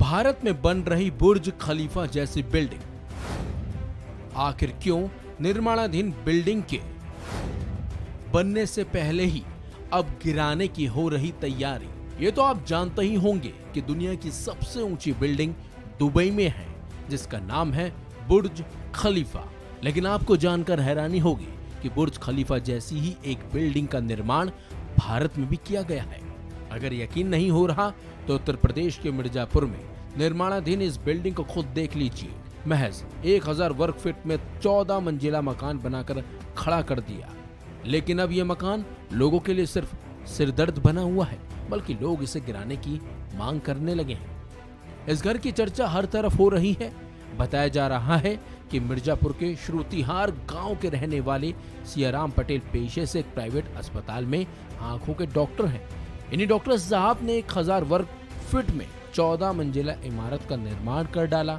भारत में बन रही बुर्ज खलीफा जैसी बिल्डिंग, आखिर क्यों निर्माणाधीन बिल्डिंग के बनने से पहले ही अब गिराने की हो रही तैयारी? ये तो आप जानते ही होंगे कि दुनिया की सबसे ऊंची बिल्डिंग दुबई में है, जिसका नाम है बुर्ज खलीफा। लेकिन आपको जानकर हैरानी होगी कि बुर्ज खलीफा जैसी ही एक बिल्डिंग का निर्माण भारत में भी किया गया है। अगर यकीन नहीं हो रहा तो उत्तर प्रदेश के मिर्जापुर में निर्माणाधीन इस बिल्डिंग को खुद देख लीजिए। महज 1000 वर्ग फीट में 14 मंजिला मकान बनाकर खड़ा कर दिया। लेकिन अब यह मकान लोगों के लिए सिर्फ सिरदर्द बना हुआ है, बल्कि लोग इसे गिराने की मांग करने लगे हैं। इस घर की चर्चा हर तरफ हो रही है। बताया जा रहा है कि मिर्जापुर के श्रुतिहार गांव के रहने वाले सियाराम पटेल पेशे से एक प्राइवेट अस्पताल में आंखों के डॉक्टर हैं। इन्हीं डॉक्टर साहब ने 1000 वर्ग फीट में 14 मंजिला इमारत का निर्माण कर डाला।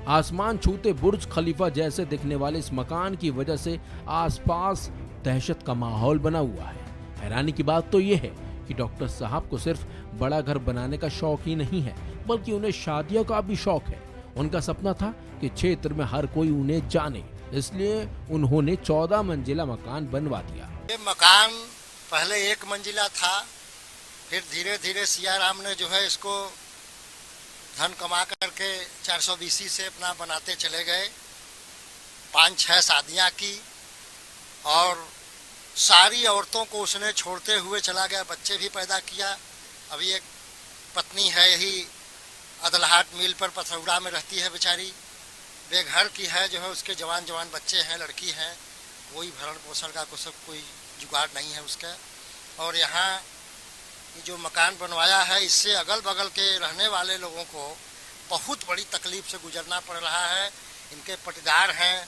आसमान छूते बुर्ज खलीफा जैसे दिखने वाले इस मकान की वजह से आसपास दहशत का माहौल बना हुआ है। हैरानी की बात तो यह है कि डॉक्टर साहब को सिर्फ बड़ा घर बनाने का शौक ही नहीं है, बल्कि उन्हें शादियों का भी शौक है। उनका सपना था कि क्षेत्र में हर कोई उन्हें जाने, इसलिए उन्होंने 14 मंजिला मकान बनवा दिया। ये मकान पहले 1 मंजिला था, फिर धीरे धीरे सियाराम ने जो है इसको धन कमा करके 420 से अपना बनाते चले गए। 5-6 शादियां की और सारी औरतों को उसने छोड़ते हुए चला गया। बच्चे भी पैदा किया। अभी एक पत्नी है, यही अदलहाट मिल पर पथरौड़ा में रहती है बेचारी, बेघर की है, जो है उसके जवान जवान बच्चे हैं, लड़की हैं, कोई भरण पोषण का कोई जुगाड़ नहीं है उसका। और यहाँ ये जो मकान बनवाया है, इससे अगल बगल के रहने वाले लोगों को बहुत बड़ी तकलीफ से गुजरना पड़ रहा है। इनके पटीदार हैं,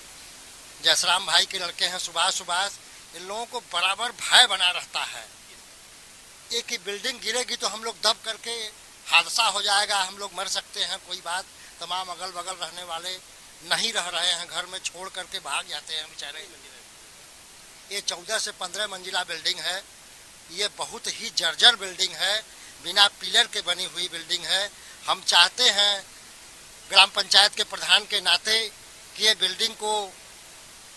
जयसराम भाई के लड़के हैं सुभाष। इन लोगों को बराबर भय बना रहता है। एक ही बिल्डिंग गिरेगी तो हम लोग दब करके हादसा हो जाएगा, हम लोग मर सकते हैं, कोई बात। तमाम अगल बगल रहने वाले नहीं रह रहे हैं, घर में छोड़ करके भाग जाते हैं बेचारे। ये 14 से 15 मंजिला बिल्डिंग है। ये बहुत ही जर्जर बिल्डिंग है, बिना पिलर के बनी हुई बिल्डिंग है। हम चाहते हैं ग्राम पंचायत के प्रधान के नाते कि ये बिल्डिंग को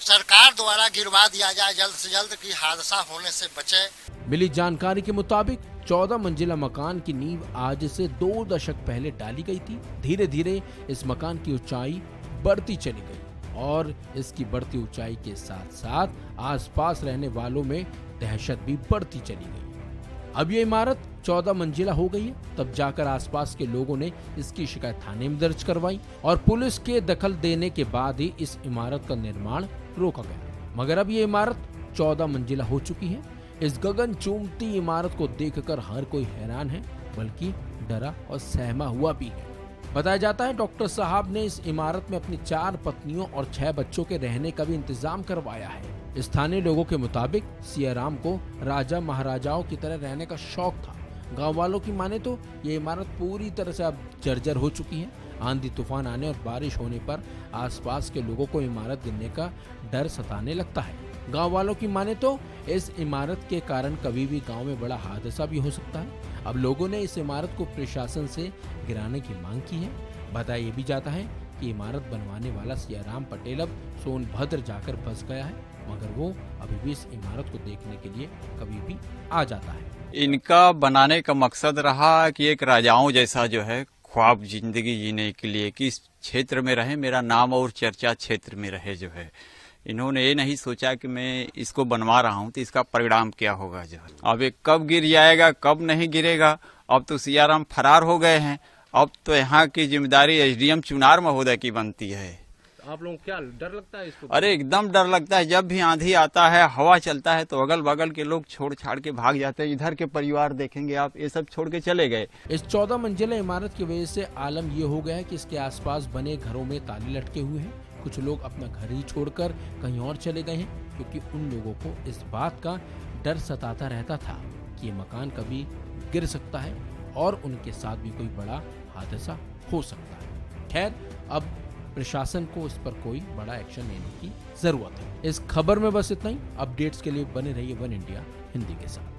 सरकार द्वारा गिरवा दिया जाए जल्द से जल्द, कि हादसा होने से बचे। मिली जानकारी के मुताबिक 14 मंजिला मकान की नींव आज से 2 दशक पहले डाली गई थी। धीरे धीरे इस मकान की ऊंचाई बढ़ती चली गई और इसकी बढ़ती ऊंचाई के साथ साथ आसपास रहने वालों में दहशत भी बढ़ती चली गई। अब ये इमारत 14 मंजिला हो गई है। तब जाकर आसपास के लोगों ने इसकी शिकायत थाने में दर्ज करवाई और पुलिस के दखल देने के बाद ही इस इमारत का निर्माण रोका गया। मगर अब ये इमारत 14 मंजिला हो चुकी है। इस गगन चूमती इमारत को देखकर हर कोई हैरान है, बल्कि डरा और सहमा हुआ भी है। बताया जाता है डॉक्टर साहब ने इस इमारत में अपनी 4 पत्नियों और 6 बच्चों के रहने का भी इंतजाम करवाया है। स्थानीय लोगों के मुताबिक सियाराम को राजा महाराजाओं की तरह रहने का शौक था। गांव वालों की माने तो ये इमारत पूरी तरह से अब जर्जर हो चुकी है। आंधी तूफान आने और बारिश होने पर आसपास के लोगों को इमारत गिरने का डर सताने लगता है। गांव वालों की माने तो इस इमारत के कारण कभी भी गांव में बड़ा हादसा भी हो सकता है। अब लोगों ने इस इमारत को प्रशासन से गिराने की मांग की है। बताया ये भी जाता है कि इमारत बनवाने वाला सियाराम पटेल अब सोनभद्र जाकर फंस गया है, मगर वो अभी भी इस इमारत को देखने के लिए कभी भी आ जाता है। इनका बनाने का मकसद रहा कि एक राजाओं जैसा जो है ख्वाब जिंदगी जीने के लिए, कि इस क्षेत्र में रहे, मेरा नाम और चर्चा क्षेत्र में रहे। जो है इन्होंने ये नहीं सोचा कि मैं इसको बनवा रहा हूँ तो इसका परिणाम क्या होगा। जो है अब ये कब गिर जाएगा, कब नहीं गिरेगा। अब तो सियाराम फरार हो गए हैं। अब तो यहाँ की जिम्मेदारी एसडीएम चुनार महोदय की बनती है। आप लोगों को क्या डर लगता है इसको? अरे एकदम डर लगता है। जब भी आंधी आता है, हवा चलता है, तो अगल बगल के लोग छोड़ छाड़ के भाग जाते हैं। इधर के परिवार देखेंगे आप, ये सब छोड़ के चले गए। इस 14 मंजिला इमारत की वजह से आलम ये हो गया है कि इसके आसपास बने घरों में ताले लटके हुए हैं। कुछ लोग अपना घर ही छोड़कर कहीं और चले गए हैं, क्योंकि उन लोगों को इस बात का डर सताता रहता था कि ये मकान कभी गिर सकता है और उनके साथ भी कोई बड़ा हादसा हो सकता है। खैर, अब प्रशासन को इस पर कोई बड़ा एक्शन लेने की जरूरत है। इस खबर में बस इतना ही। अपडेट्स के लिए बने रहिए वन इंडिया हिंदी के साथ।